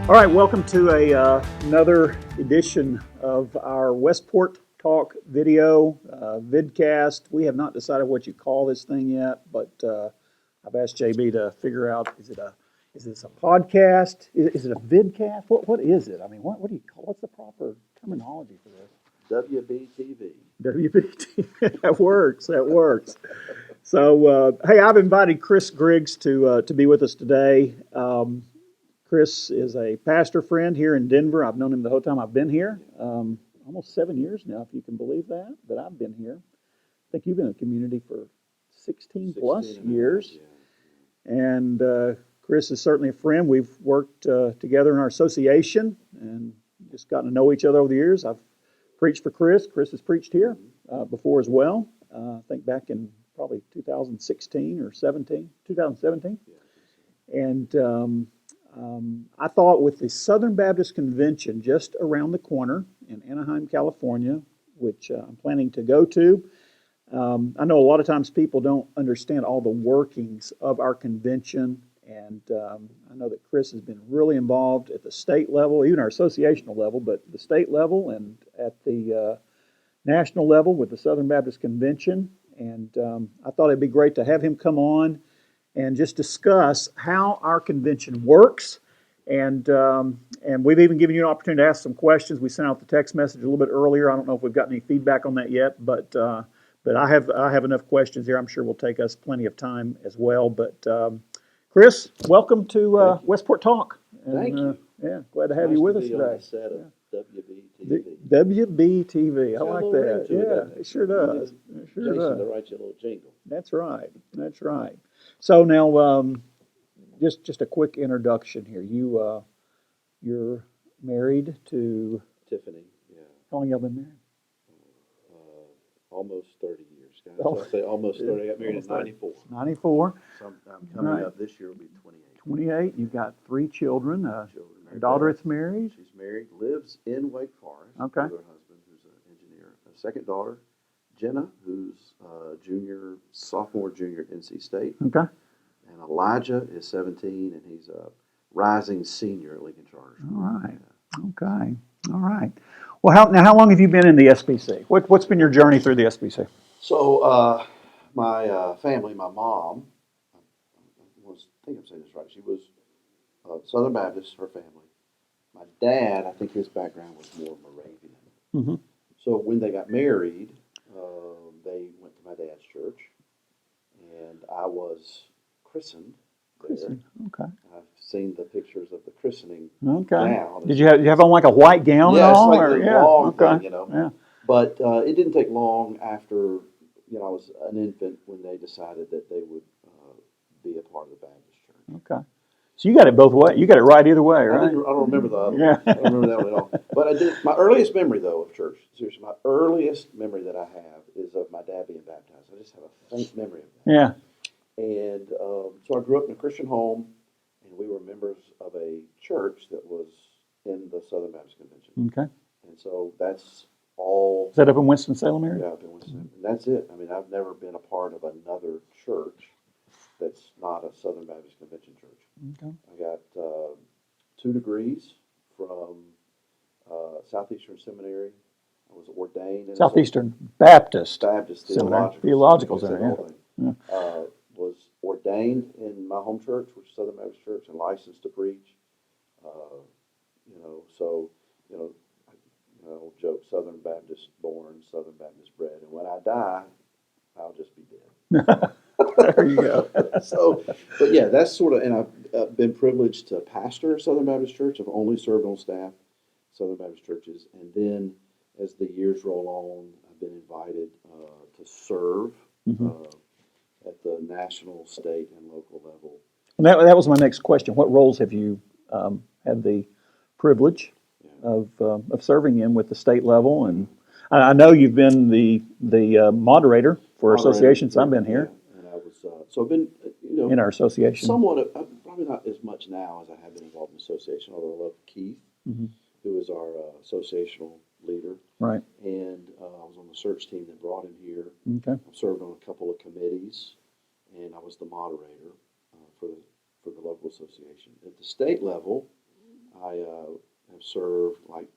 All right, welcome to another edition of our Westport Talk video vidcast. We have not decided what you call this thing yet, but I've asked JB to figure out: is this a podcast? Is it a vidcast? What is it? I mean, what do you call? What's the proper terminology for this? WBTV. WBT. That works. That works. So, hey, I've invited Chris Griggs to be with us today. Chris is a pastor friend here in Denver. I've known him the whole time I've been here. Almost 7 years now, if you can believe that I've been here. I think you've been in the community for 16 plus years. And Chris is certainly a friend. We've worked together in our association and just gotten to know each other over the years. I've preached for Chris. Chris has preached here before as well. I think back in probably 2016 or 2017. And I thought with the Southern Baptist Convention just around the corner in Anaheim, California, which I'm planning to go to, I know a lot of times people don't understand all the workings of our convention, and I know that Chris has been really involved at the state level, even our associational level, but the state level and at the national level with the Southern Baptist Convention. And I thought it'd be great to have him come on and just discuss how our convention works. And we've even given you an opportunity to ask some questions. We sent out the text message a little bit earlier. I don't know if we've got any feedback on that yet, but I have enough questions here. I'm sure will take us plenty of time as well. But Chris, welcome to Westport Talk. And, Thank you. Yeah, glad to have you with us today. On the set of WBTV. WBTV, I like that. Yeah, it sure does. It sure Jason does. to write you a little jingle. That's right. That's right. So now, just a quick introduction here. You're married to Tiffany, yeah. How long y'all been married? Almost 30 years, guys. Oh. I say almost 30. I got married in 94. 94. Sometime coming up this year will be 28. 28. You've got 3 children. A Children. daughter that's married. She's married, lives in Wake Forest. Okay. With her husband, who's an engineer. A second daughter, Jenna, who's sophomore junior at NC State. Okay. And Elijah is 17, and he's a rising senior at Lincoln Charter School. All right. Okay. All right. Well, how long have you been in the SBC? What's been your journey through the SBC? So, my family, my mom, I think I'm saying this right. She was Southern Baptist, her family. My dad, I think his background was more Moravian. Mm-hmm. So when they got married, they went to my dad's church, and I was christened there. Christened. Okay. I've seen the pictures of the christening Okay. gown. Did you have on like a white gown Yeah, and it's all? like Or, the yeah. long Okay. thing, Yeah. But it didn't take long after, I was an infant when they decided that they would be a part of the Baptist church. Okay. So you got it both ways. You got it right either way, right? I don't remember the other Yeah. one. I don't remember that one at all. But I did. My earliest memory, though, of church, seriously, my earliest memory that I have is of my dad being baptized. I just have a faint memory of that. Yeah. And so I grew up in a Christian home, and we were members of a church that was in the Southern Baptist Convention. Okay. And so that's all. Is that up in Winston-Salem area? Yeah, I've been with them. And that's it. I mean, I've never been a part of another church that's not a Southern Baptist Convention church. Okay. I got 2 degrees from Southeastern Seminary. I was ordained in Southeastern Baptist Seminary. Theological Seminary. Yeah. Was ordained in my home church, which is Southern Baptist Church, and licensed to preach. Old joke: Southern Baptist born, Southern Baptist bred, and when I die, I'll just be dead. There you go. But yeah, that's sort of, and I've been privileged to pastor Southern Baptist Church. I've only served on staff Southern Baptist churches, and then as the years roll on, I've been invited to serve at the national, state, and local level. And that was my next question. What roles have you had the privilege of serving in with the state level? And I know you've been the moderator for associations. I've been here. Yeah. And I was so I've been in our association. Somewhat, probably not as much now as I have been involved in association. Although I love Keith, who is our associational leader. Right. And I was on the search team that brought him here. Okay. I've served on a couple of committees, and I was the moderator for the local association. At the state level, I have served like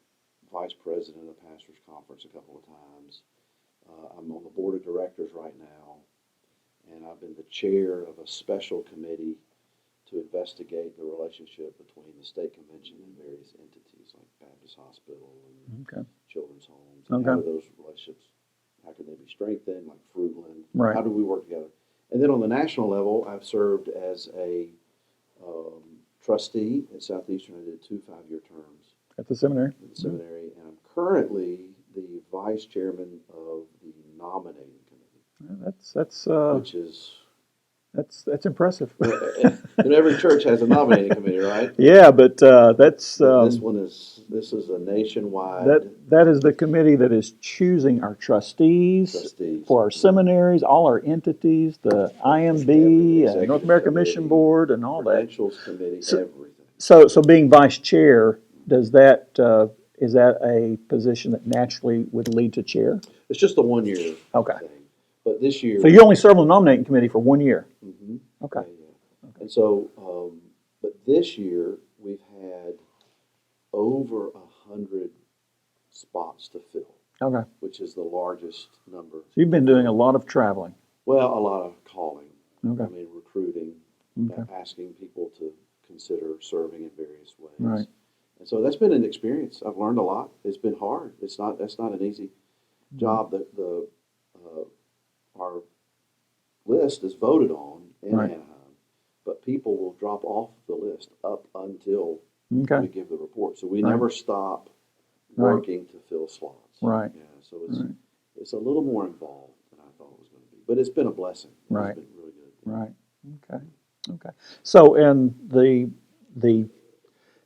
vice president of the pastors conference a couple of times. I'm on the board of directors right now, and I've been the chair of a special committee to investigate the relationship between the state convention and various entities like Baptist Hospital and Okay. children's homes. And Okay. how do those relationships, how can they be strengthened, like Fruitland? Right. How do we work together? And then on the national level, I've served as a trustee at Southeastern. I did 2 5-year terms At the seminary. at the seminary, and I'm currently the vice chairman of the nominating committee, which is That's impressive. and every church has a nominating committee, right? Yeah, but that's This is a nationwide that is the committee that is choosing our trustees for our seminaries, all our entities, the IMB, Executive North American committee, Mission Board, and all that. credentials committee, everything. So being vice chair, does that is that a position that naturally would lead to chair? It's just a 1 year Okay. thing. But this year, So you only serve on the nominating committee for 1 year. Mhm. Okay. Yeah. And so, but this year we've had over 100 spots to fill, Okay. which is the largest number. So you've been doing a lot of traveling. Well, a lot of calling. Okay. I mean, recruiting, Okay. asking people to consider serving in various ways. Right. And so that's been an experience. I've learned a lot. It's been hard. That's not an easy job. Our list is voted on in Right. Anaheim, but people will drop off the list up until Okay. we give the report. So we Right. never stop Right. working to fill slots. Right. Yeah. So Right. it's a little more involved than I thought it was going to be, but it's been a blessing. Right. It's been really good. Right. Okay. Okay. So, and the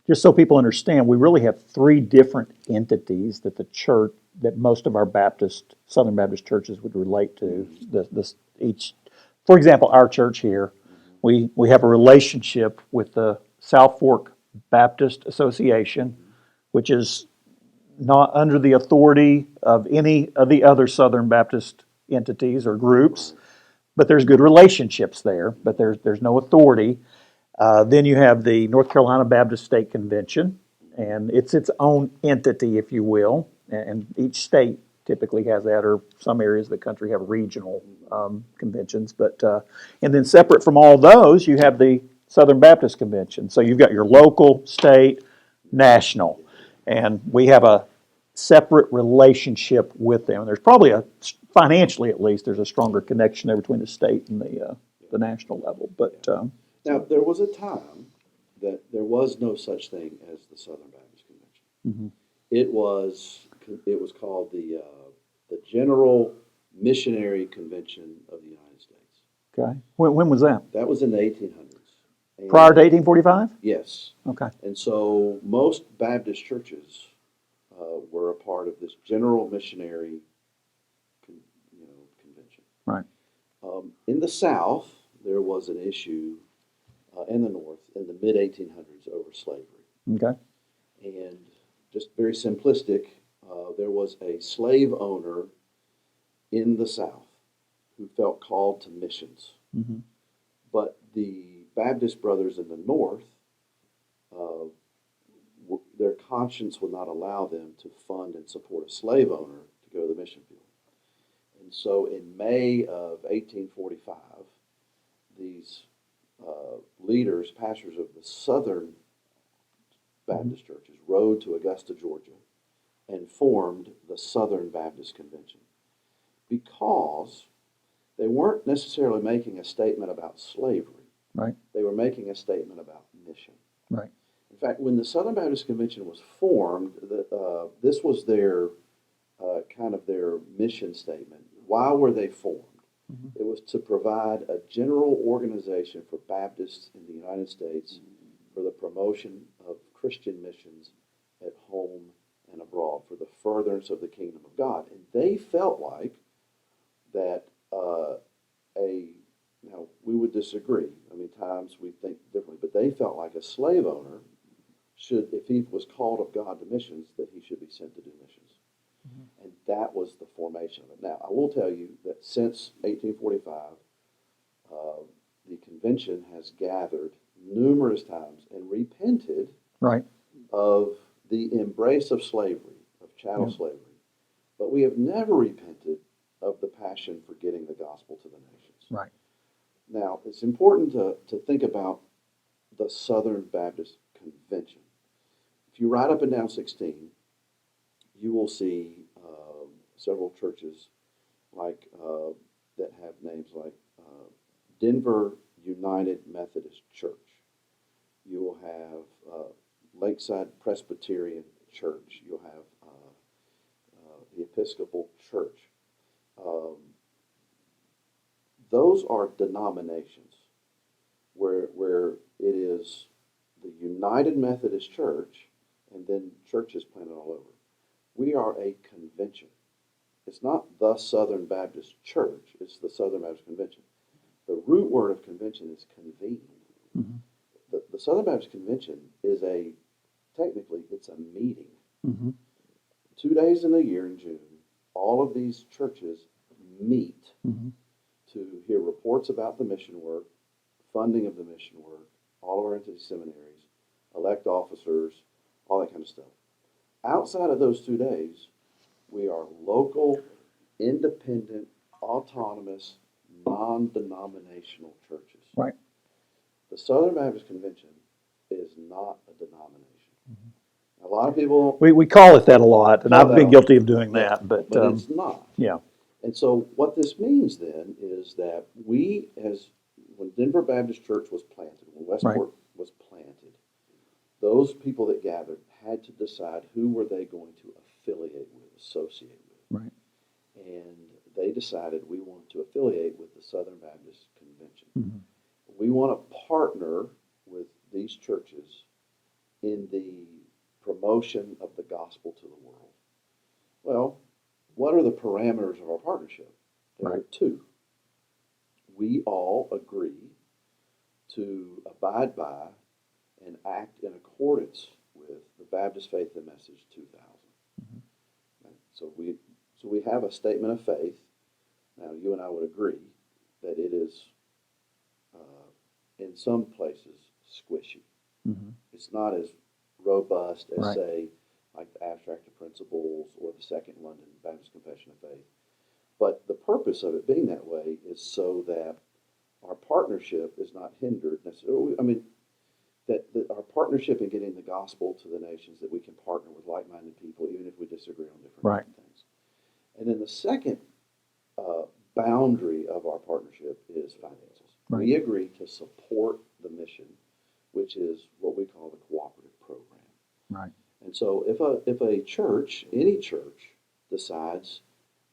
just so people understand, we really have 3 different entities that the church, that most of our Southern Baptist churches would relate to. Each, for example, our church here, we have a relationship with the South Fork Baptist Association, which is not under the authority of any of the other Southern Baptist entities or groups, but there's good relationships there, but there's no authority. Then you have the North Carolina Baptist State Convention, and it's its own entity, if you will, and each state typically has that, or some areas of the country have regional conventions. But and then separate from all those, you have the Southern Baptist Convention. So you've got your local, state, national, and we have a separate relationship with them. And there's probably financially at least, there's a stronger connection there between the state and the national level. But Now, there was a time that there was no such thing as the Southern Baptist Convention. Mm-hmm. It was called the General Missionary Convention of the United States. okay, when was that? That was in the 1800s. And Prior to 1845? yes. Okay. And so most Baptist churches were a part of this General Missionary Convention. Right. In the South, there was an issue in the North in the mid-1800s over slavery. Okay. And just very simplistic, there was a slave owner in the South who felt called to missions. Mm-hmm. But the Baptist brothers in the North, their conscience would not allow them to fund and support a slave owner to go to the mission field. And so in May of 1845, these leaders, pastors of the Southern Baptist churches, rode to Augusta, Georgia, and formed the Southern Baptist Convention because they weren't necessarily making a statement about slavery. Right. They were making a statement about mission. Right. In fact, when the Southern Baptist Convention was formed, this was their kind of their mission statement. Why were they formed? Mm-hmm. It was to provide a general organization for Baptists in the United States for the promotion of Christian missions at home and abroad, for the furtherance of the kingdom of God. And they felt like that now we would disagree. I mean, times we think differently, but they felt like a slave owner should, if he was called of God to missions, that he should be sent to do missions. Mm-hmm. And that was the formation of it. Now, I will tell you that since 1845, the convention has gathered numerous times and repented Right. of the embrace of slavery, of chattel slavery, but we have never repented of the passion for getting the gospel to the nations. Right. Now, it's important to think about the Southern Baptist Convention. If you ride up and down 16, you will see several churches like that have names like Denver United Methodist Church. You will have Lakeside Presbyterian Church. You'll have the Episcopal Church. Those are denominations where it is the United Methodist Church and then churches planted all over. We are a convention. It's not the Southern Baptist Church, it's the Southern Baptist Convention. The root word of convention is convene. Mm-hmm. The Southern Baptist Convention is technically, it's a meeting. Mm-hmm. 2 days in a year in June, all of these churches meet Mm-hmm. to hear reports about the mission work, funding of the mission work, all of our entity seminaries, elect officers, all that kind of stuff. Outside of those 2 days, we are local, independent, autonomous, non-denominational churches. Right. The Southern Baptist Convention is not a denomination. A lot of people We call it that a lot, and Call I've that been a- guilty of doing that, but it's not. yeah. And so what this means then is that when Denver Baptist Church was planted, when Westport was planted, those people that gathered had to decide who were they going to affiliate with, associate with. Right. And they decided we want to affiliate with the Southern Baptist Convention. Mm-hmm. We want to partner with these churches in the promotion of the gospel to the world. Well, what are the parameters of our partnership? There are two. We all agree to abide by and act in accordance with the Baptist Faith and Message 2000. Mm-hmm. Right? So we have a statement of faith. Now, you and I would agree that it is, in some places, squishy. Mm-hmm. It's not as robust as, Right. say, like the Abstract of Principles or the Second London Baptist Confession of Faith. But the purpose of it being that way is so that our partnership is not hindered necessarily. I mean, that our partnership in getting the gospel to the nations, that we can partner with like-minded people, even if we disagree on different things. And then the second boundary of our partnership is finances. Right. We agree to support the mission, which is what we call the cooperative program. Right. And so if a church, any church, decides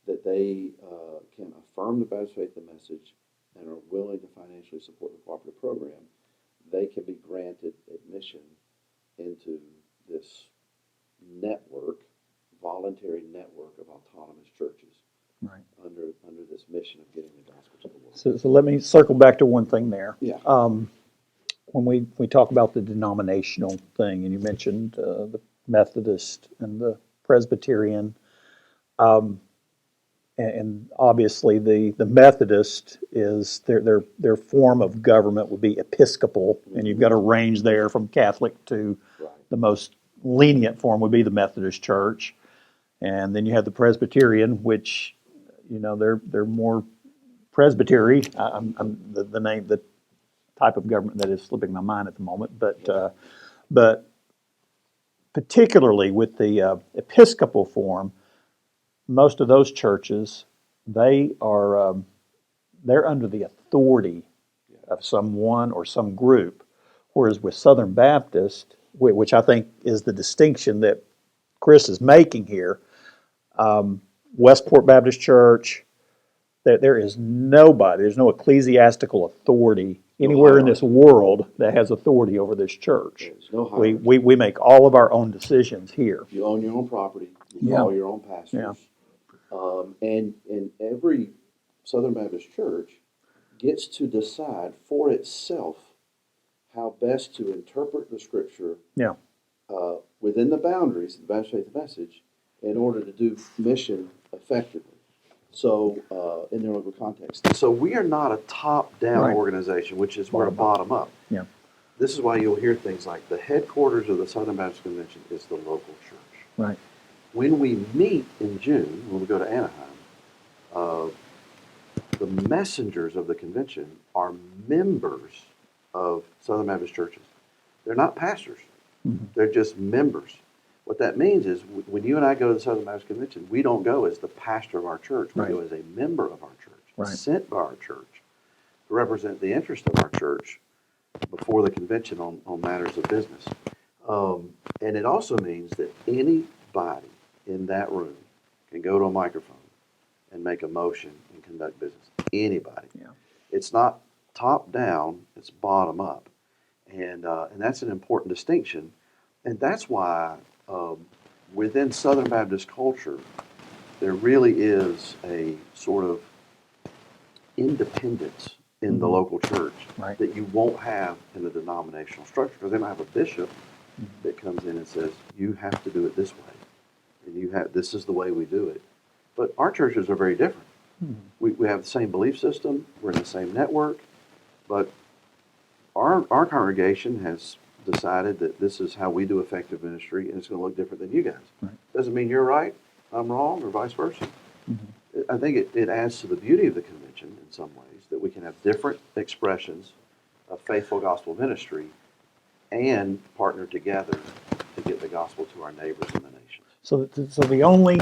that they can affirm the Baptist Faith and Message and are willing to financially support the cooperative program, they can be granted admission into this network, voluntary network of autonomous churches. Right. Under this mission of getting the gospel to the world. So let me circle back to one thing there. Yeah. When we talk about the denominational thing, and you mentioned the Methodist and the Presbyterian, and obviously the Methodist is their form of government would be Episcopal, and you've got a range there from Catholic to the most lenient form would be the Methodist Church, and then you have the Presbyterian, which they're more Presbytery. The name, the type of government that is slipping my mind at the moment, but particularly with the Episcopal form, most of those churches, they're under the authority of someone or some group, whereas with Southern Baptist, which I think is the distinction that Chris is making here, Westport Baptist Church, there is nobody, there's no ecclesiastical authority anywhere in this world that has authority over this church. There's no hierarchy. We make all of our own decisions here. You own your own property. You follow your own pastors. And every Southern Baptist church gets to decide for itself how best to interpret the Scripture within the boundaries of the Baptist Faith and Message in order to do mission effectively. So, in their local context. So we are not a top-down organization, which is we're a bottom-up. Yeah. this is why you'll hear things like the headquarters of the Southern Baptist Convention is the local church. Right. When we meet in June, when we go to Anaheim, uh, the messengers of the convention are members of Southern Baptist churches. They're not pastors. Mm-hmm. They're just members. What that means is when you and I go to the Southern Baptist Convention, we don't go as the pastor of our church. We Right. go as a member of our church, Right. sent by our church to represent the interest of our church before the convention on matters of business. And it also means that anybody in that room can go to a microphone and make a motion and conduct business. Anybody. Yeah. It's not top down, it's bottom up. And that's an important distinction. And that's why within Southern Baptist culture, there really is a sort of independence in the local church Right. that you won't have in the denominational structure, because they might have a bishop that comes in and says, you have to do it this way. And this is the way we do it. But our churches are very different. We have the same belief system, we're in the same network, but our congregation has decided that this is how we do effective ministry, and it's going to look different than you guys. Right. Doesn't mean you're right, I'm wrong, or vice versa. I think it adds to the beauty of the convention in some ways, that we can have different expressions of faithful gospel ministry and partner together to get the gospel to our neighbors and the nations. So the only,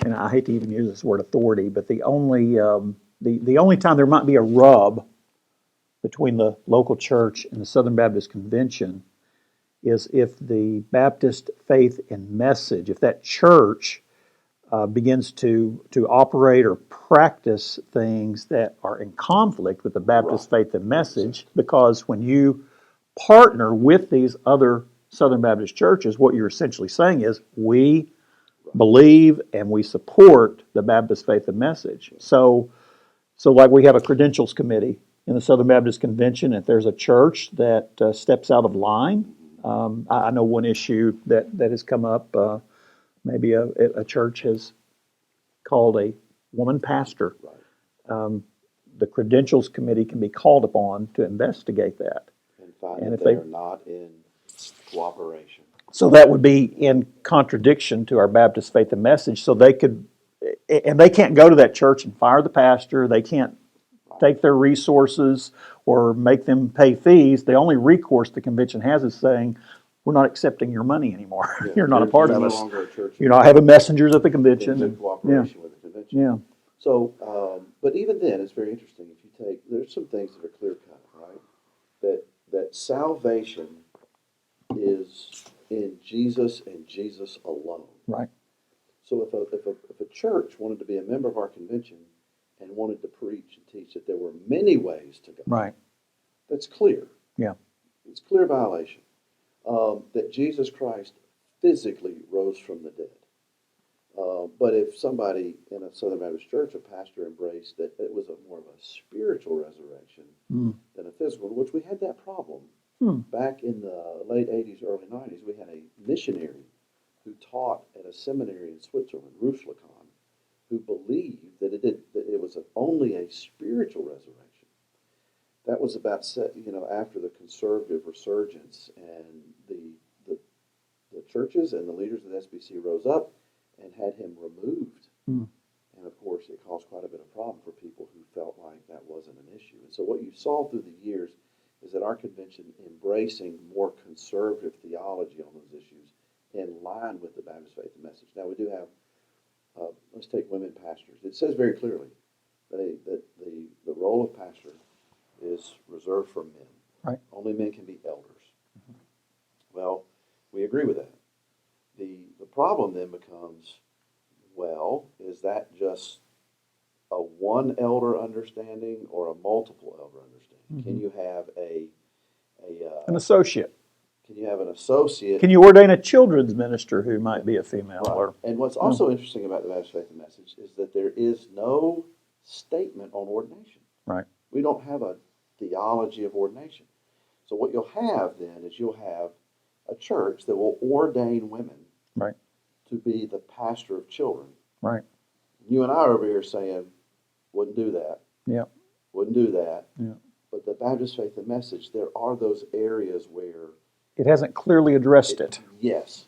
and I hate to even use this word authority, but the only time there might be a rub between the local church and the Southern Baptist Convention is if the Baptist faith and message, if that church begins to operate or practice things that are in conflict with the Baptist faith and message, because when you partner with these other Southern Baptist churches, what you're essentially saying is we believe and we support the Baptist faith and message. So like we have a credentials committee in the Southern Baptist Convention. If there's a church that steps out of line, I know one issue that has come up. Maybe a church has called a woman pastor. The credentials committee can be called upon to investigate that. And find And that if they they- are not in cooperation. So that would be in contradiction to our Baptist faith and message. So they can't go to that church and fire the pastor. They can't take their resources or make them pay fees. The only recourse the convention has is saying, we're not accepting your money anymore. Yeah, You're not a they're- part they're of no us. longer a church. You're not having messengers at the convention. Into And, cooperation with the convention. yeah. So, but even then, it's very interesting. If you take, there's some things that are clear cut, right? That salvation is in Jesus and Jesus alone. Right. So if a church wanted to be a member of our convention and wanted to preach and teach that there were many ways to go, Right. that's clear. Yeah. It's clear violation. That Jesus Christ physically rose from the dead. But if somebody in a Southern Baptist church, a pastor, embraced that it was more of a spiritual resurrection than a physical, which we had that problem. Back in the late 80s, early 90s, we had a missionary who taught at a seminary in Switzerland, Rushlakon, who believed that it was only a spiritual resurrection. That was about after the conservative resurgence, and the churches and the leaders of the SBC rose up and had him removed. And of course, it caused quite a bit of problem for people who felt like that wasn't an issue. And so what you saw through the years is that our convention embracing more conservative theology on those issues in line with the Baptist faith and message. Now we do have, let's take women pastors. It says very clearly that the role of pastor is reserved for men. Right. Only men can be elders. Well, we agree with that. The problem then becomes, well, is that just a one elder understanding or a multiple elder understanding? Can you have An associate. can you have an associate? Can you ordain a children's minister who might be a female? Right. Or And what's also interesting about the Baptist Faith and Message is that there is no statement on ordination. Right. We don't have a theology of ordination. So what you'll have then is you'll have a church that will ordain women Right. to be the pastor of children. Right. You and I are over here saying, wouldn't do that. Yeah. Wouldn't do that. Yeah. the Baptist Faith and Message, there are those areas where It hasn't clearly addressed it. yes.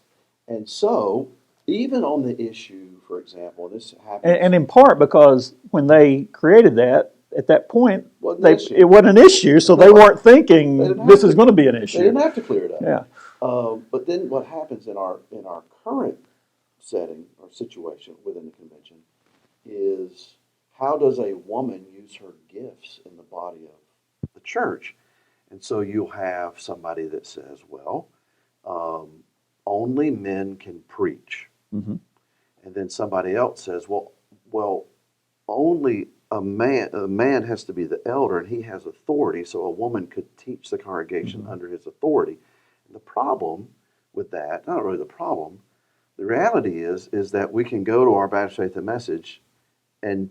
And so, even on the issue, for example, and this happens. And in part because when they created that, at that point, Wasn't an issue. it wasn't an issue, so they weren't thinking this is going to be an They issue. didn't have to clear it up. Yeah. But then what happens in our current setting or situation within the convention is how does a woman use her gifts in the body of the church? And so you'll have somebody that says, well, only men can preach. Mm-hmm. And then somebody else says, well, only a man has to be the elder and he has authority, so a woman could teach the congregation under his authority. And the problem with that, not really the problem, the reality is that we can go to our Baptist Faith and Message and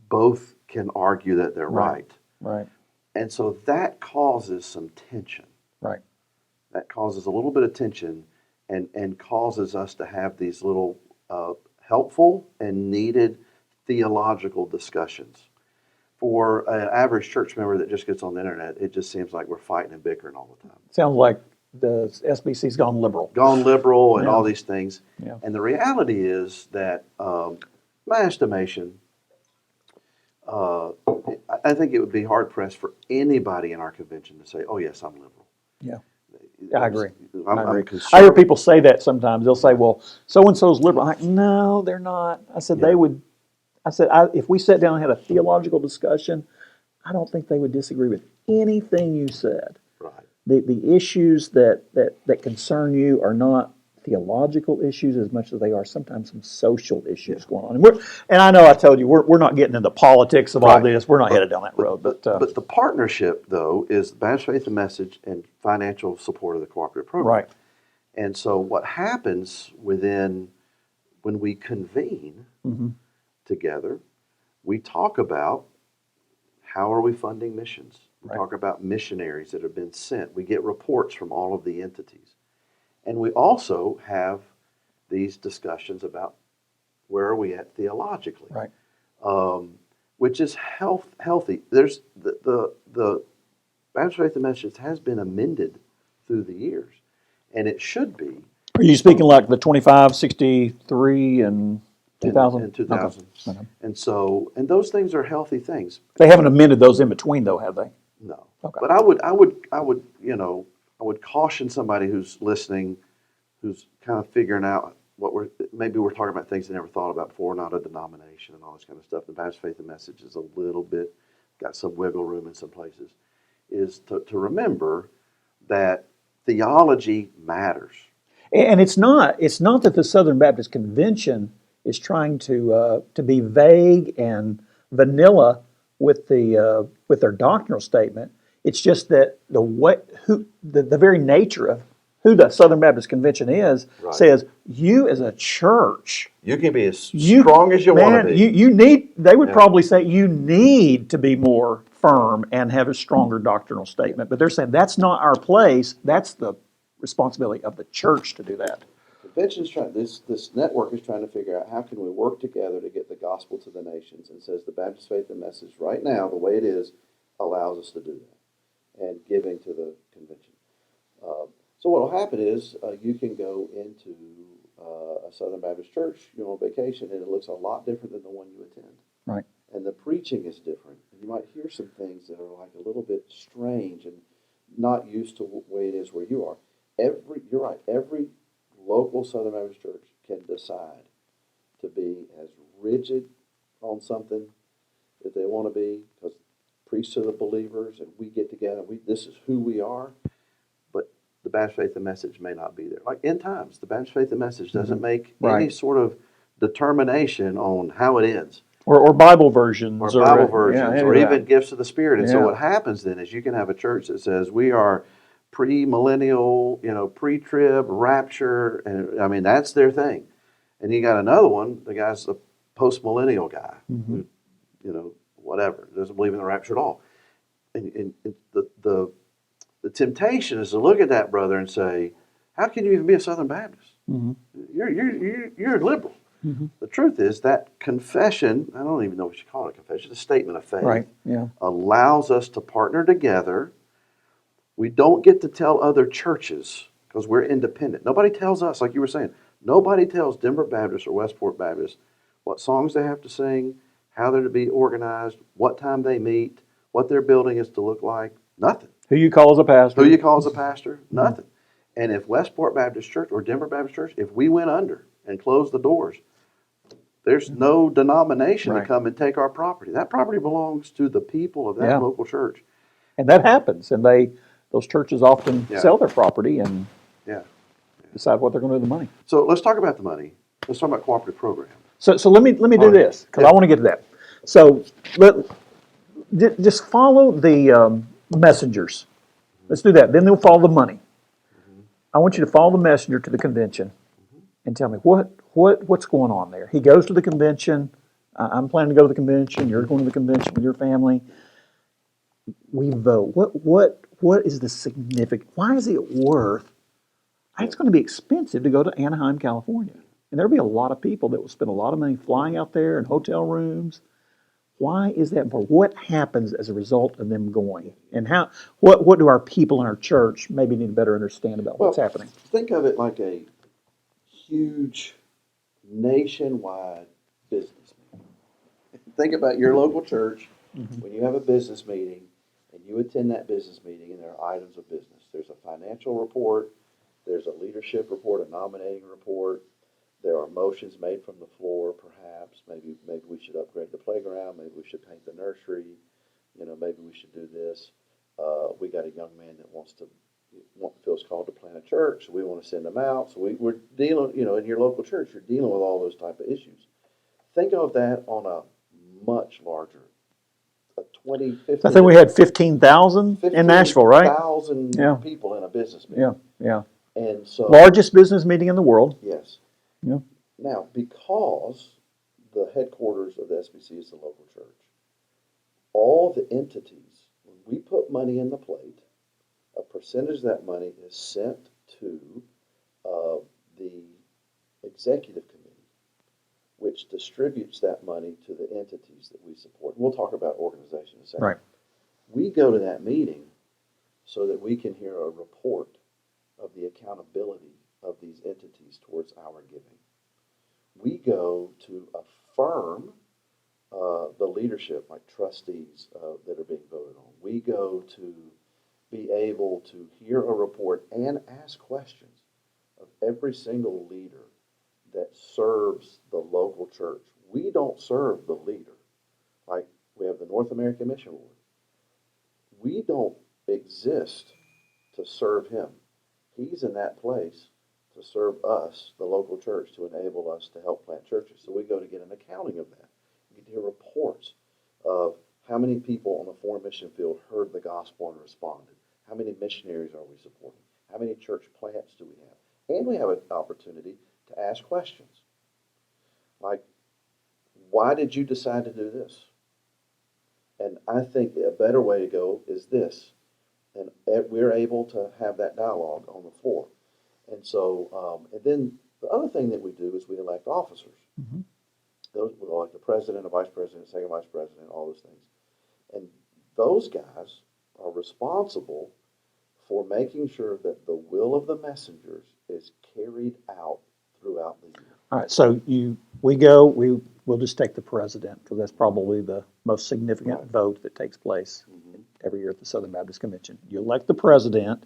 both can argue that they're right. Right. And so that causes some tension. Right. That causes a little bit of tension and causes us to have these little helpful and needed theological discussions. For an average church member that just gets on the internet, it just seems like we're fighting and bickering all the time. Sounds like the SBC's gone liberal. Gone liberal and Yeah. all these things. Yeah. And the reality is that, my estimation, I think it would be hard pressed for anybody in our convention to say, "Oh yes, I'm liberal." Yeah. I agree. I'm I hear conservative. people say that sometimes. They'll say, "Well, so and so's liberal." I'm like, no, they're not. I said they would. I said if we sat down and had a theological discussion, I don't think they would disagree with anything you said. Right. The issues that concern you are not theological issues as much as they are sometimes some social issues going on. And I know I told you we're not getting into politics of all Right. this. We're not headed down that road. But the partnership, though, is Baptist Faith and Message and financial support of the cooperative program. right, And so what happens when we convene together, we talk about how are we funding missions. We talk about missionaries that have been sent. We get reports from all of the entities. And we also have these discussions about where are we at theologically. right. Which is healthy. There's the Baptist Faith and Message has been amended through the years, and it should be. Are you speaking like the 25, 63, and 2000? In 2000. Okay. And those things are healthy things. They haven't amended those in between, though, have they? No. Okay. But I would caution somebody who's listening, who's kind of figuring out maybe we're talking about things they never thought about before, not a denomination and all this kind of stuff. The Baptist Faith and Message is a little bit, got some wiggle room in some places, is to remember that theology matters. And it's not that the Southern Baptist Convention is trying to be vague and vanilla with their doctrinal statement. It's just that the very nature of who the Southern Baptist Convention is says you as a church, You can be as strong as you want to be. You need. They would probably say you need to be more firm and have a stronger doctrinal statement. But they're saying that's not our place. That's the responsibility of the church to do that. Convention's this network is trying to figure out how can we work together to get the gospel to the nations, and says the Baptist Faith and Message right now, the way it is, allows us to do that, and giving to the convention. So what will happen is you can go into a Southern Baptist church, you're on vacation, and it looks a lot different than the one you attend. Right. And the preaching is different, and you might hear some things that are like a little bit strange and not used to the way it is where you are. You're right. Every local Southern Baptist church can decide to be as rigid on something that they want to be, because priests are the believers, and we get together. This is who we are. But the Baptist Faith and Message may not be there. Like end times, the Baptist Faith and Message doesn't make any sort of determination on how it ends. Or Bible versions. Or Bible versions, or even gifts of the Spirit. And so Yeah. what happens then is you can have a church that says we are pre-millennial, pre-trib, rapture, and I mean that's their thing. And you got another one, the guy's a post-millennial guy, who, whatever, doesn't believe in the rapture at all. And the temptation is to look at that brother and say, how can you even be a Southern Baptist? You're liberal. Mhm. The truth is that confession, I don't even know what you call it, a confession, a statement of faith, Right. Yeah. allows us to partner together. We don't get to tell other churches because we're independent. Nobody tells us, like you were saying, nobody tells Denver Baptist or Westport Baptist what songs they have to sing, how they're to be organized, what time they meet, what their building is to look like. Nothing. Who you call as a pastor? Who you call as a pastor? Mhm. Nothing. And if Westport Baptist Church or Denver Baptist Church, if we went under and closed the doors, there's no denomination to Right. come and take our property. That property belongs to the people of that Yeah. local church. And that happens, and those churches often Yeah. sell their property and Yeah. decide what they're going to do with the money. So let's talk about the money. Let's talk about cooperative program. So let me do All right. this because Yeah. I want to get to that. So just follow the messengers. Let's do that. Then they'll follow the money. I want you to follow the messenger to the convention and tell me what's going on there. He goes to the convention. I'm planning to go to the convention. You're going to the convention with your family. We vote. What is the significant? Why is it worth? It's going to be expensive to go to Anaheim, California, and there'll be a lot of people that will spend a lot of money flying out there and hotel rooms. Why is that important? What happens as a result of them going? And what do our people in our church maybe need to better understand about what's Well, happening? think of it like a huge nationwide business meeting. Think about your local church when you have a business meeting and you attend that business meeting and there are items of business. There's a financial report, there's a leadership report, a nominating report. There are motions made from the floor, perhaps. Maybe we should upgrade the playground. Maybe we should paint the nursery. Maybe we should do this. We got a young man that feels called to plant a church, so we want to send him out. So we're dealing, in your local church, you're dealing with all those type of issues. Think of that on a much larger, a 20, 50, I think we had 15,000 in Nashville, right? 15,000 Yeah, people in a business yeah, meeting. yeah. And so, Largest business meeting in the world. yes. Yeah. Now, because the headquarters of the SBC is the local church, all the entities, when we put money in the plate, a percentage of that money is sent to the executive committee, which distributes that money to the entities that we support. We'll talk about organization in a second. Right. We go to that meeting so that we can hear a report of the accountability of these entities towards our giving. We go to affirm the leadership, like trustees that are being voted on. We go to be able to hear a report and ask questions of every single leader that serves the local church. We don't serve the leader. Like we have the North American Mission Board. We don't exist to serve him. He's in that place to serve us, the local church, to enable us to help plant churches. So we go to get an accounting of that. We get to hear reports of how many people on the foreign mission field heard the gospel and responded. How many missionaries are we supporting? How many church plants do we have? And we have an opportunity to ask questions. Like, why did you decide to do this? And I think a better way to go is this. And we're able to have that dialogue on the floor. And so, and then the other thing that we do is we elect officers. Mhm. Those we elect the president, a vice president, second vice president, all those things. And those guys are responsible for making sure that the will of the messengers is carried out throughout the year. All right. So we'll just take the president because that's probably the most significant Right. vote that takes place Mm-hmm. every year at the Southern Baptist Convention. You elect the president,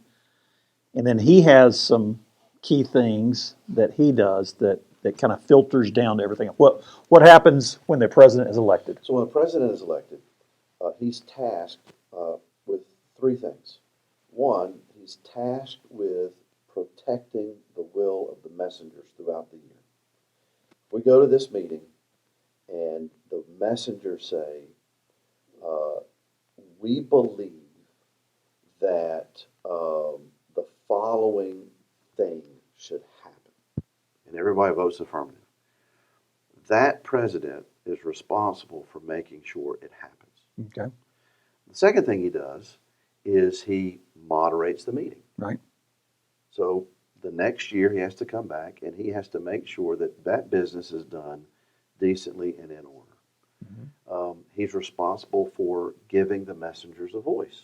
and then he has some key things that he does that kind of filters down to everything. What happens when the president is elected? So when the president is elected, he's tasked with three things. One, he's tasked with protecting the will of the messengers throughout the year. We go to this meeting, and the messengers say, we believe that the following thing should happen. And everybody votes affirmative. That president is responsible for making sure it happens. Okay. The second thing he does is he moderates the meeting. Right. So the next year he has to come back and he has to make sure that that business is done decently and in order. He's responsible for giving the messengers a voice.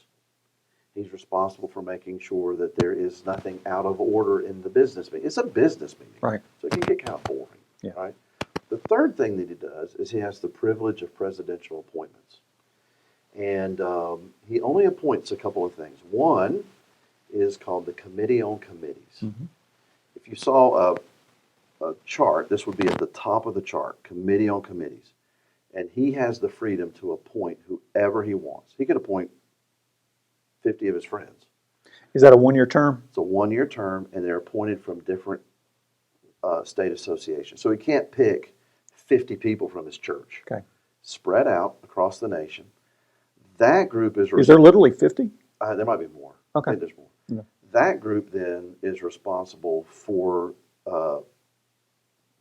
He's responsible for making sure that there is nothing out of order in the business meeting. It's a business meeting, Right. so it can get kind of boring, Yeah. right? The third thing that he does is he has the privilege of presidential appointments. And he only appoints a couple of things. One is called the Committee on Committees. If you saw a chart, this would be at the top of the chart, Committee on Committees. And he has the freedom to appoint whoever he wants. He could appoint 50 of his friends. Is that a one-year term? It's a one-year term, and they're appointed from different state associations. So he can't pick 50 people from his church. Okay. Spread out across the nation. That group Is there literally 50? there might be more. Okay. I think there's more. Yeah. That group then is responsible for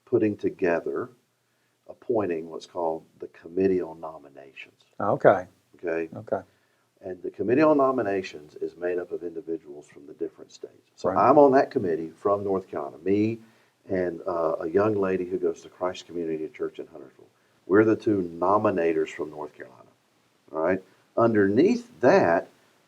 putting together, appointing what's called the Committee on Nominations. Okay. Okay. Okay. And the Committee on Nominations is made up of individuals from the different states. So Right. I'm on that committee from North Carolina. Me and a young lady who goes to Christ Community Church in Huntersville. We're the two nominators from North Carolina. All right. Underneath that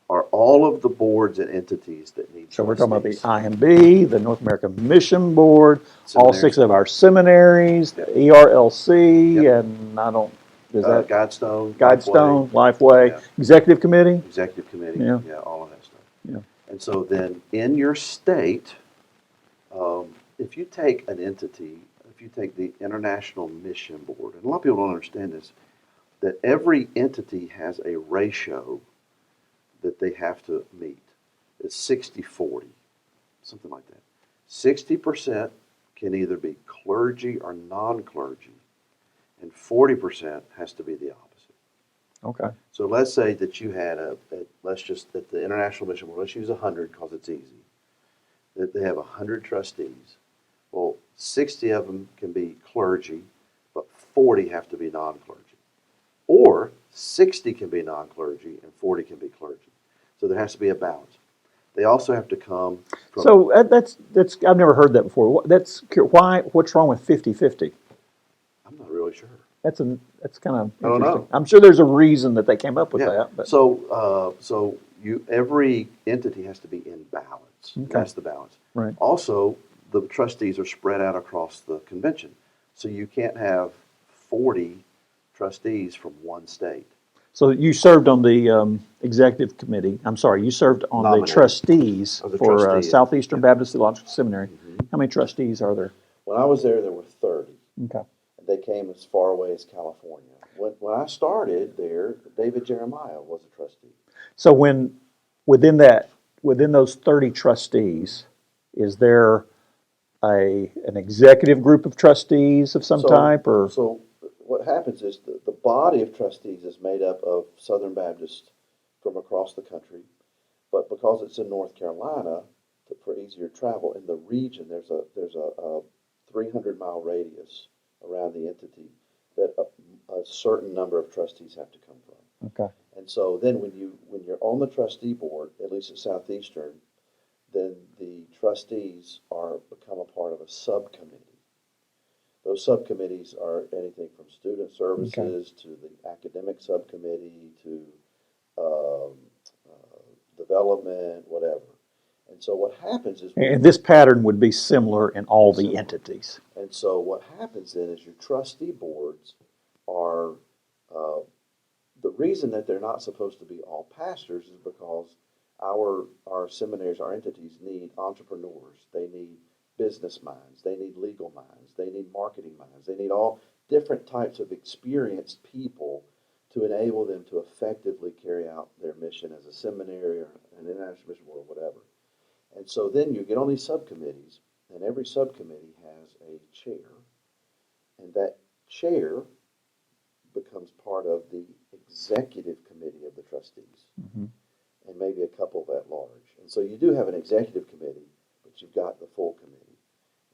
are all of the boards and entities that need. So we're talking about the trustees. IMB, the North American Mission Board, all Seminaries. 6 of our seminaries, the Yep. ERLC, Yep. and I don't, is that Guidestone, Guidestone, Lifeway, Yeah. Executive Committee? Executive Committee, Yeah. all of that stuff. Yeah. And so then in your state, if you take an entity, if you take the International Mission Board, and a lot of people don't understand this, that every entity has a ratio that they have to meet. It's 60-40, something like that. 60% can either be clergy or non-clergy, and 40% has to be the opposite. Okay. So let's say that you had let's just, at the International Mission Board, let's use 100 because it's easy, that they have 100 trustees. Well, 60 of them can be clergy, but 40 have to be non-clergy. Or 60 can be non-clergy and 40 can be clergy. So there has to be a balance. They also have to come from. So that's I've never heard that before. What's wrong with 50-50? I'm not really sure. That's kind of I don't interesting. know. I'm sure there's a reason that they came up with Yeah. that. But So every entity has to be in balance. Okay. That's the balance. Right. Also, the trustees are spread out across the convention. So you can't have 40 trustees from one state. So you served on the executive committee. I'm sorry, you served on the Nominated. trustees Of the for trustee, Southeastern yeah. Baptist Theological Seminary. How many trustees are there? When I was there were 30. Okay. They came as far away as California. When I started there, David Jeremiah was a trustee. So within those 30 trustees, is there an executive group of trustees of some type, or? So what happens is the body of trustees is made up of Southern Baptists from across the country, but because it's in North Carolina, for easier travel in the region, there's a 300-mile radius around the entity that a certain number of trustees have to come from. Okay. And so then when you're on the trustee board, at least at Southeastern, then the trustees become a part of a subcommittee. Those subcommittees are anything from student services to the academic subcommittee to development, whatever. And so what happens is, And this pattern would be similar in all the entities. and so what happens then is your trustee boards are the reason that they're not supposed to be all pastors is because our seminaries, our entities need entrepreneurs. They need business minds. They need legal minds. They need marketing minds. They need all different types of experienced people to enable them to effectively carry out their mission as a seminary or an international mission board or whatever. And so then you get on these subcommittees, and every subcommittee has a chair, and that chair becomes part of the executive committee of the trustees, and maybe a couple at large. And so you do have an executive committee, but you've got the full committee.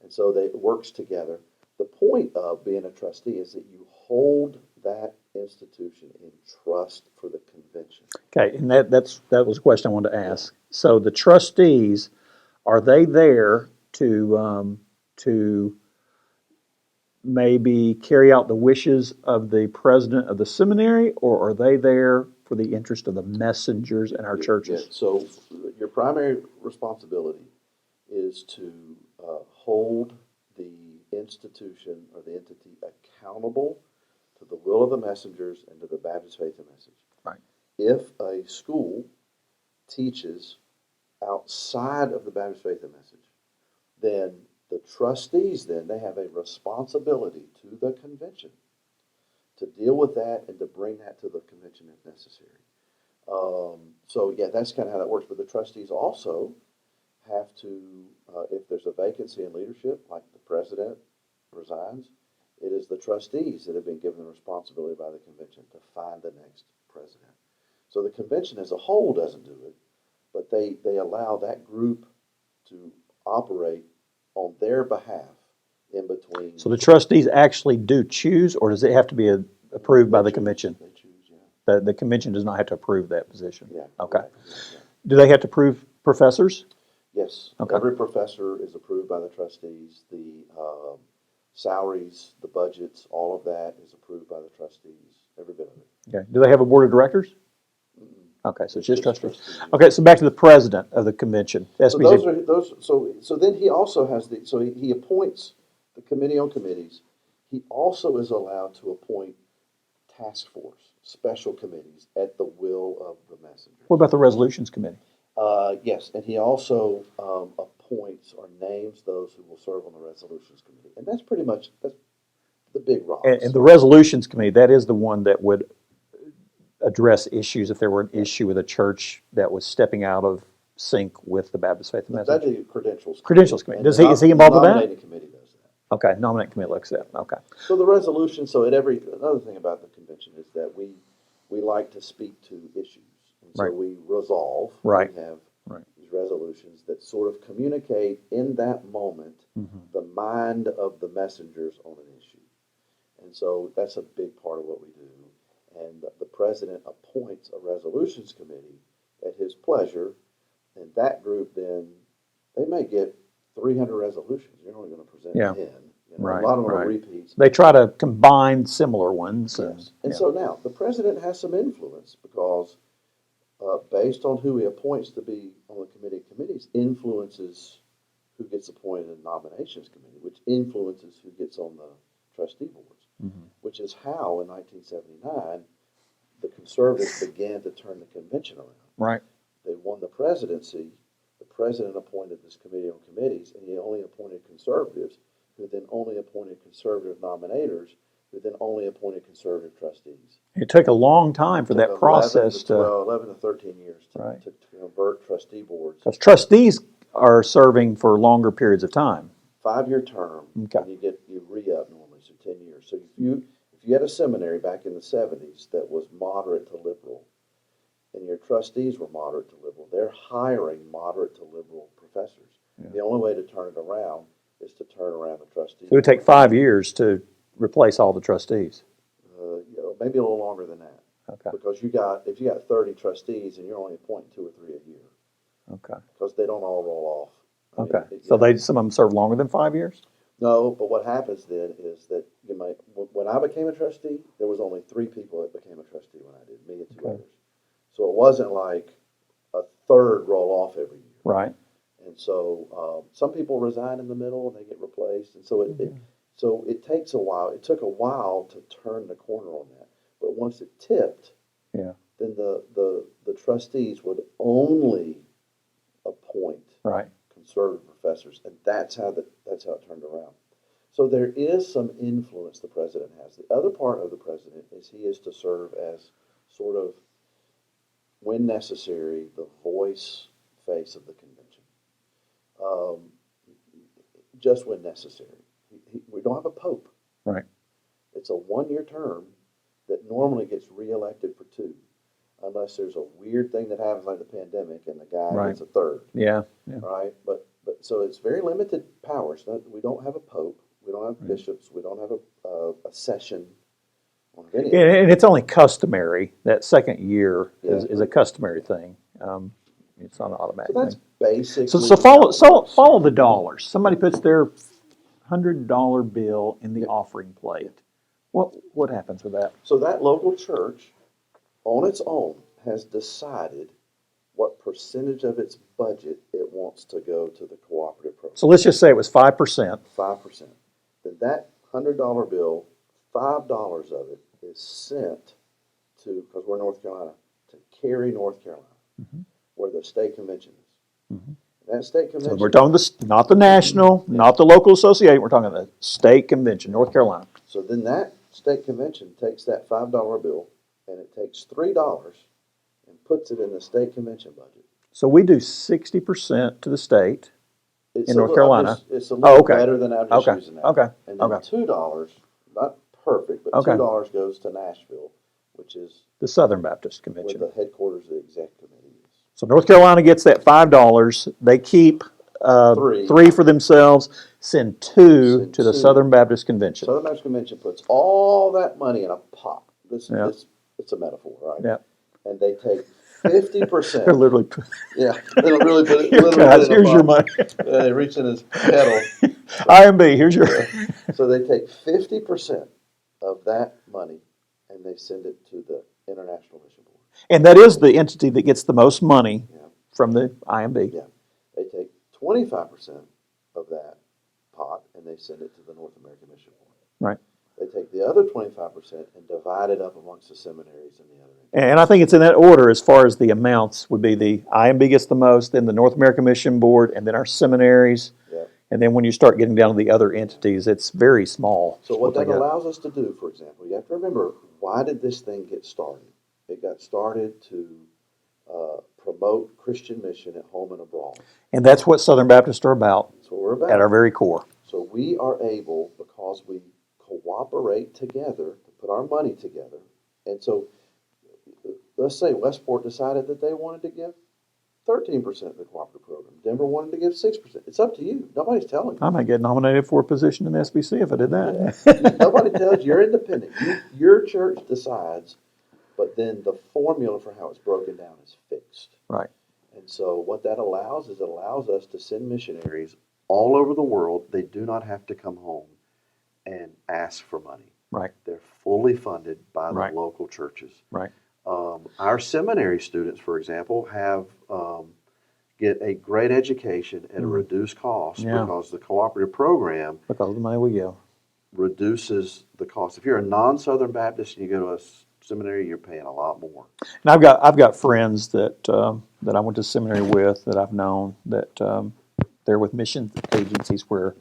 And so it works together. The point of being a trustee is that you hold that institution in trust for the convention. Okay, and that was a question I wanted to ask. So the trustees, are they there to maybe carry out the wishes of the president of the seminary, or are they there for the interest of the messengers in our Yeah, churches? so your primary responsibility is to hold the institution or the entity accountable to the will of the messengers and to the Baptist faith and message. Right. If a school teaches outside of the Baptist faith and message, then the trustees they have a responsibility to the convention to deal with that and to bring that to the convention if necessary. So yeah, that's kind of how that works. But the trustees also have to, if there's a vacancy in leadership, like the president resigns, it is the trustees that have been given the responsibility by the convention to find the next president. So the convention as a whole doesn't do it, but they allow that group to operate on their behalf in between. So the trustees actually do choose, or does it have to be approved by the convention? They choose, yeah. The convention does not have to approve that position? Yeah. Okay. Right, yeah. Do they have to approve professors? Yes. Okay. Every professor is approved by the trustees. The salaries, the budgets, all of that is approved by the trustees. Every bit of it. Okay. Do they have a board of directors? Mm-mm. Okay, so it's just trustees. trustees. Okay, so back to the president of the convention. So SBC. So then he also has he appoints the committee on committees. He also is allowed to appoint task force, special committees at the will of the messenger. What about the resolutions committee? Yes, and he also appoints or names those who will serve on the resolutions committee, and that's the big rocks. And the resolutions committee, that is the one that would address issues if there were an issue with a church that was stepping out of sync with the Baptist faith and message. That's the credentials. Credentials committee. And Is he involved with that? The nominating committee does that. Okay, nominating committee looks at that. Okay. So the resolution. So another thing about the convention is that we like to speak to issues, and so Right. we resolve. Right. We have Right. these resolutions that sort of communicate in that moment the mind of the messengers on an issue. And so that's a big part of what we do. And the president appoints a resolutions committee at his pleasure, and that group then, they may get 300 resolutions. You're only going to present 10. Right, a lot of them are right. repeats. They try to combine similar ones. Yes. And so now, the president has some influence because based on who he appoints to be on the committees, influences who gets appointed in the nominations committee, which influences who gets on the trustee boards, which is how in 1979 the conservatives began to turn the convention around. Right. They won the presidency. The president appointed this committee on committees, and he only appointed conservatives, who then only appointed conservative nominators, who then only appointed conservative trustees. It took a long time for that process to 11 to 13 years Right. to convert trustee boards. Because trustees are serving for longer periods of time. 5-year term, Okay. and you re-up normally, so 10 years. So if you had a seminary back in the 70s that was moderate to liberal, and your trustees were moderate to liberal, they're hiring moderate to liberal professors. Yeah. The only way to turn it around is to turn around the trustees. So it would take 5 years to replace all the trustees. Maybe a little longer than that. Okay. Because if you got 30 trustees and you're only appointing 2 or 3 a year, Okay. because they don't all roll off. I mean, Okay. So some of them serve longer than 5 years? No, but what happens then is that when I became a trustee, there was only 3 people that became a trustee when I did, me and 2 others. So it wasn't like a third roll off every year. Right. And so some people resign in the middle and they get replaced, and so it takes a while. It took a while to turn the corner on that, but once it tipped, Yeah. then the trustees would only appoint Right. conservative professors, and that's how it turned around. So there is some influence the president has. The other part of the president is he is to serve as sort of, when necessary, the face of the convention. Just when necessary. We don't have a pope. Right. It's a 1-year term that normally gets reelected for 2, unless there's a weird thing that happens like the pandemic and the guy Right. gets a third. Yeah. Yeah. Right? But so it's very limited powers. We don't have a pope. We don't have bishops. We don't have a session on any of it. And it's only customary. That second year is a customary thing. It's not an automatic So that's thing. basically So how it works. follow the dollars. Somebody puts their $100 bill in the Yep. offering plate. What happens with that? So that local church, on its own, has decided what percentage of its budget it wants to go to the cooperative program. So let's just say it was 5%. 5%. Then that $100 bill, $5 of it is sent to, because we're North Carolina, to Cary, North Carolina, where the state convention is. Mhm. And that state So convention. we're talking not the national, not the local association. We're talking the state convention, North Carolina. So then that state convention takes that $5 bill and it takes $3 and puts it in the state convention budget. So we do 60% to the state. It's In North Carolina? It's a little okay. better than I'm just Okay. using that. Okay. And then Okay. $2, not perfect, but Okay. $2 goes to Nashville, which is The Southern Baptist where Convention. the headquarters of the exec committee is. So North Carolina gets that $5. They keep three for themselves. Send two Send to the two. Southern Baptist Convention. Southern Baptist Convention puts all that money in a pot. Yeah. It's a metaphor, right? Yeah. And they take 50%. They're literally. Yeah, they don't really put it. Here, Literally guys, put it in a here's your pot. money. They reach in his pedal. IMB, here's your. So they take 50% of that money and they send it to the International Mission Board. And that is the entity that gets the most money Yeah. from the IMB. Yeah. They take 25% of that pot and they send it to the North American Mission Board. Right. They take the other 25% and divide it up amongst the seminaries and the other. And I think it's in that order as far as the amounts would be the IMB gets the most, then the North American Mission Board, and then our seminaries. Yeah. And then when you start getting down to the other entities, it's very small. So what they that got. allows us to do, for example, you have to remember, why did this thing get started? It got started to promote Christian mission at home and abroad. And that's what Southern Baptists are about That's what we're about. at our very core. So we are able, because we cooperate together, to put our money together. And so let's say Westport decided that they wanted to give 13% of the cooperative program. Denver wanted to give 6%. It's up to you. Nobody's telling you. I might get nominated for a position in the SBC if I did that. Nobody tells you. You're independent. Your church decides, but then the formula for how it's broken down is fixed. Right. And so what that allows is it allows us to send missionaries all over the world. They do not have to come home and ask for money. Right. They're fully funded by the Right. local churches. Right. Our seminary students, for example, have get a great education at a reduced cost because the cooperative program Because of the money we give. reduces the cost. If you're a non-Southern Baptist and you go to a seminary, you're paying a lot more. And I've got friends that that I went to seminary with that I've known that they're with mission agencies where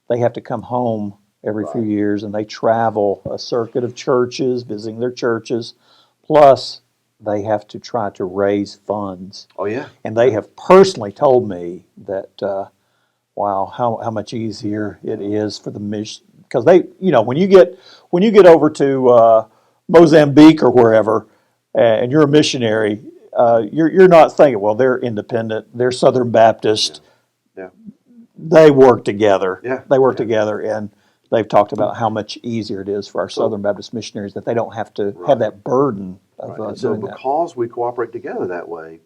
they have to come home every few years and they travel a circuit of churches, visiting their churches, plus they have to try to raise funds. Oh yeah, And they have personally told me that wow, how much easier it is for the mission, because they, when you get over to Mozambique or wherever, and you're a missionary, you're not thinking, well, they're independent, they're Southern Baptist, yeah. they work together, Yeah. they work together, and they've talked about how much easier it is for our Southern Baptist missionaries that they don't have to have that burden of Right. And so doing that. because we cooperate together that way,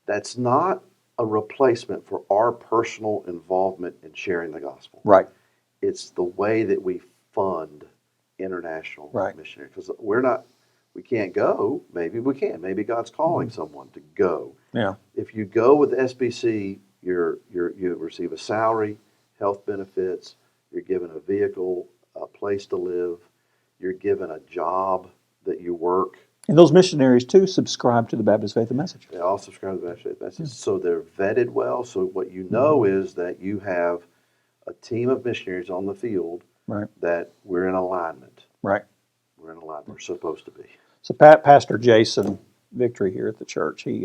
that's not a replacement for our personal involvement in sharing the gospel. Right. It's the way that we fund international Right. missionaries. Because we can't go. Maybe we can. Maybe God's calling someone to go. Yeah. If you go with SBC, you receive a salary, health benefits, you're given a vehicle, a place to live, you're given a job that you work. And those missionaries, too, subscribe to the Baptist Faith and Message. They all subscribe to the Baptist Faith Message. So they're vetted well. So what you know is that you have a team of missionaries on the field Right. that we're in alignment. Right. We're in alignment. We're supposed to be. So Pastor Jason Victory here at the church, he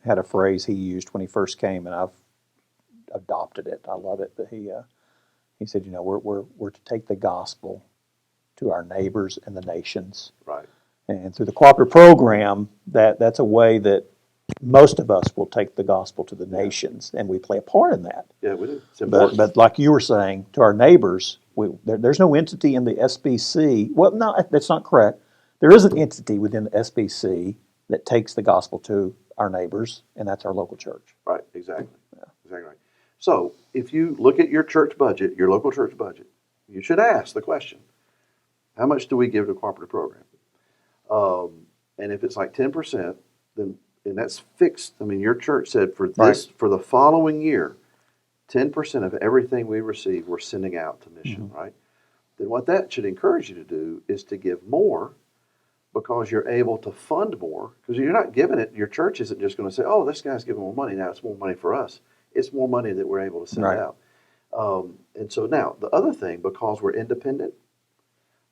had a phrase he used when he first came, and I've adopted it. I love it. But he said, we're to take the gospel to our neighbors and the nations. Right. And through the cooperative program, that's a way that most of us will take the gospel to the nations, and we play a part in that. Yeah, we do. It's important. But like you were saying, to our neighbors, there's no entity in the SBC. Well, no, that's not correct. There is an entity within the SBC that takes the gospel to our neighbors, and that's our local church. Right, exactly. Exactly right. So if you look at your church budget, your local church budget, you should ask the question, how much do we give to a cooperative program? And if it's like 10%, then and that's fixed. I mean, your church said for this for the following year, 10% of everything we receive, we're sending out to mission, right? Then what that should encourage you to do is to give more because you're able to fund more because you're not giving it. Your church isn't just going to say, oh, this guy's giving more money. Now it's more money for us. It's more money that we're able to send out. And so now the other thing, because we're independent,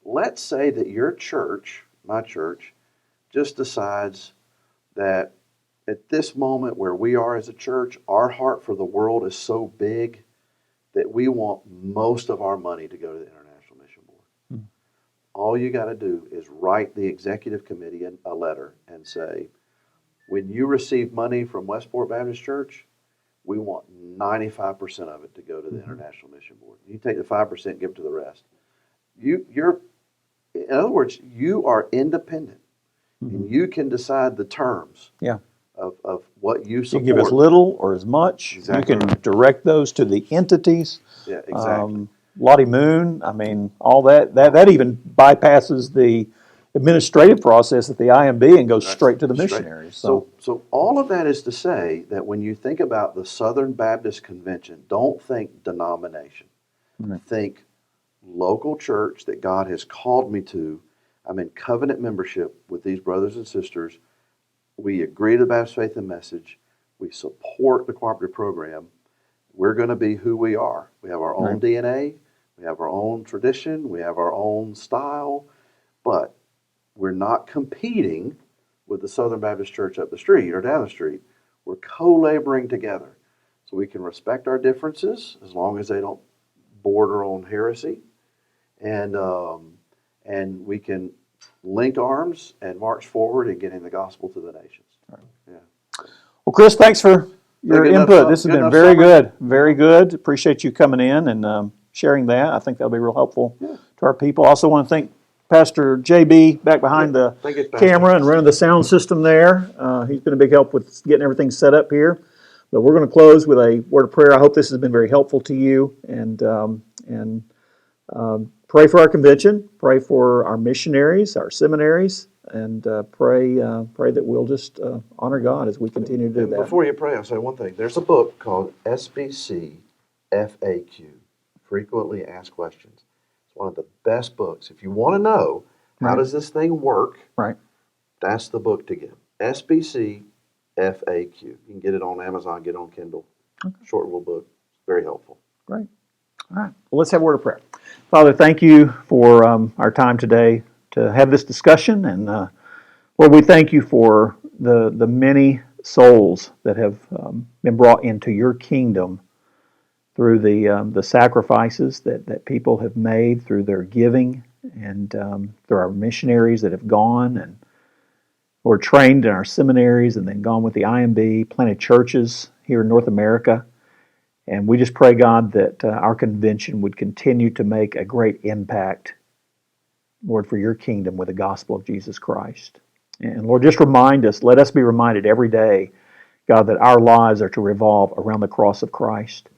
let's say that your church, my church, just decides that at this moment where we are as a church, our heart for the world is so big that we want most of our money to go to the International Mission Board. All you got to do is write the executive committee a letter and say, when you receive money from Westport Baptist Church, we want 95% of it to go to the International Mission Board. You take the 5% and give it to the rest. You're, in other words, you are independent. And you can decide the terms of what you support. You give as little or as much. Exactly. You can direct those to the entities. Yeah, exactly. Lottie Moon, I mean, all that even bypasses the administrative process at the IMB and goes straight to the missionaries. So all of that is to say that when you think about the Southern Baptist Convention, don't think denomination. Think local church that God has called me to. I'm in covenant membership with these brothers and sisters. We agree to the Baptist faith and message. We support the cooperative program. We're going to be who we are. We have our own DNA. We have our own tradition. We have our own style. But we're not competing with the Southern Baptist Church up the street or down the street. We're co-laboring together. So we can respect our differences as long as they don't border on heresy. And we can link arms and march forward in getting the gospel to the nations. Yeah. Well, Chris, thanks for your input. This has been very good. Very good. Appreciate you coming in and sharing that. I think that'll be real helpful to our people. Also want to thank Pastor JB back behind the camera and running the sound system there. He's been a big help with getting everything set up here. But we're going to close with a word of prayer. I hope this has been very helpful to you. And pray for our convention. Pray for our missionaries, our seminaries, and pray that we'll just honor God as we continue to do that. Before you pray, I'll say one thing. There's a book called SBC FAQ, Frequently Asked Questions. It's one of the best books. If you want to know how does this thing work, that's the book to get. SBC FAQ. You can get it on Amazon, get it on Kindle. Short little book. Very helpful. Great. All right. Well, let's have a word of prayer. Father, thank you for our time today to have this discussion. And Lord, we thank you for the many souls that have been brought into your kingdom through the sacrifices that people have made, through their giving, and through our missionaries that have gone and were trained in our seminaries and then gone with the IMB, planted churches here in North America. And we just pray, God, that our convention would continue to make a great impact, Lord, for your kingdom with the gospel of Jesus Christ. And Lord, just remind us, let us be reminded every day, God, that our lives are to revolve around the cross of Christ.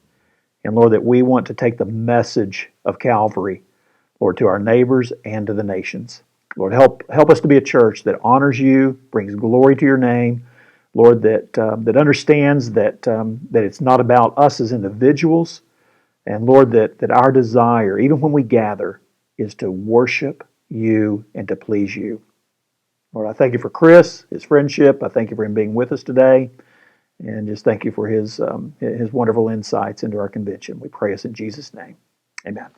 And Lord, that we want to take the message of Calvary, Lord, to our neighbors and to the nations. Lord, help us to be a church that honors you, brings glory to your name, Lord, that understands that it's not about us as individuals, and Lord, that our desire, even when we gather, is to worship you and to please you. Lord, I thank you for Chris, his friendship. I thank you for him being with us today, and just thank you for his wonderful insights into our convention. We pray this in Jesus' name. Amen.